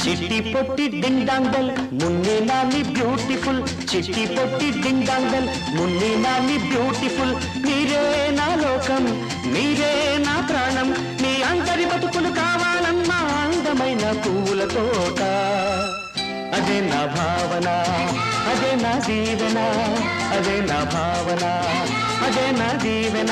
చిట్టి పొట్టి ding dong bell Munni Nani beautiful చిట్టి పొట్టి ding dong bell Munni Nani beautiful మీరే నా లోకం మీరే నా ప్రాణం మీ అందరి బతుకులు కావాలన్నా అందమైన పూల తోట అదే నా భావన అదే నా దీవెన అదే నా భావన అదే నా దీవెన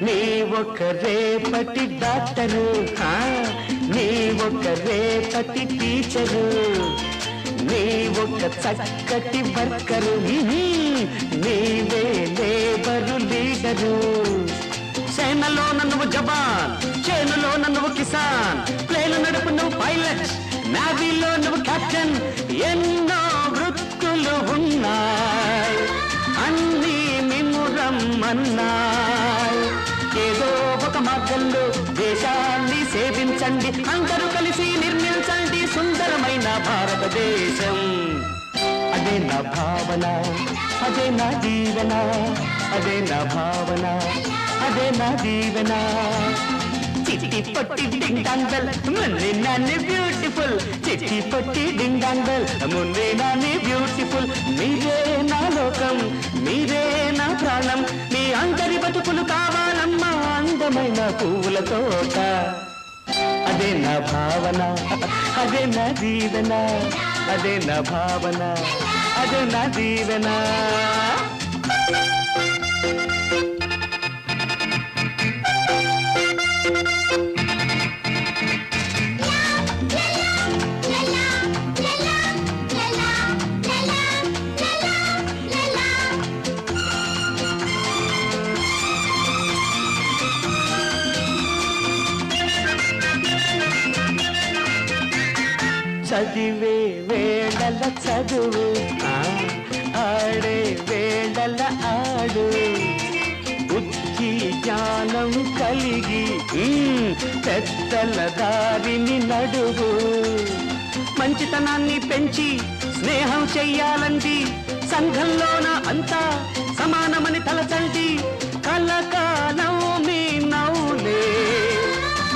నీ ఒక రేపటి డాక్టరు నీ ఒక రేపటి టీచరు నీ ఒక చక్కటి వర్కరు నీవే లేబరు లీడరు సేనలో నువ్వు జవాన్ చేనులో నువ్వు కిసాన్ ప్లేన్ నడుపు నువ్వు పైలట్ నావీలో నువ్వు కెప్టెన్ ఎన్నో వృత్తులు ఉన్నాయి అన్నీ మిమ్మురమ్మన్నాయి ఏదో ఒక మార్గంలో దేశాన్ని సేవించండి అందరూ కలిసి నిర్మించండి సుందరమైన భారతదేశం అదే నా భావన అదే నా జీవన అదే నా భావన అదే నా జీవన చిట్టి పొట్టి ding dong bell Munni Nani beautiful చిట్టి పొట్టి ding dong bell Munni Nani beautiful మీరే నా లోకం మీరే నా ప్రాణం మీ అందరి బతుకులు కావాలమ్మా అందమైన పూల తోట అదే నా భావన అదే నా జీవన అదే నా భావన అదే నా జీవన చదివే వేళల చదువు ఆడే వేళల ఆడు బుద్ధి జ్ఞానం కలిగి పెద్దల దారిని నడువు మంచితనాన్ని పెంచి స్నేహం చెయ్యాలండి సంఘంలోన అంతా సమానమని తలచండి కలకాలం మీ నవ్వులే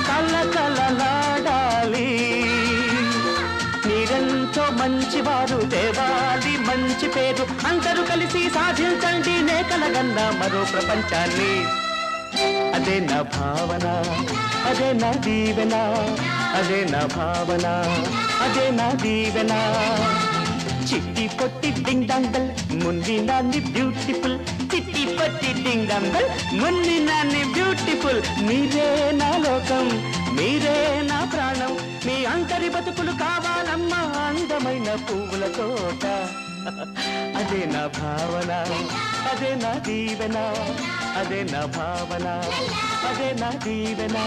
కలకలలాడాలి మీరెంతో మంచివారు దేవాలి మంచి పేరు అందరూ కలిసి సాధించండి నేకలగన్న మరో ప్రపంచాన్ని అదే నా భావన అదే నా దీవెన అదే నా భావన అదే నా దీవెన చిట్టి పొట్టి ding dong bell Munni Nani beautiful చిట్టి పొట్టి ding dong bell Munni Nani beautiful మీరే నా లోకం మీరే నా ప్రాణం మీ అందరి బతుకులు కావాలమ్మా అందమైన పువ్వుల తోట అదే నా భావన అదే నా దీవెన అదే నా భావన అదే నా దీవెన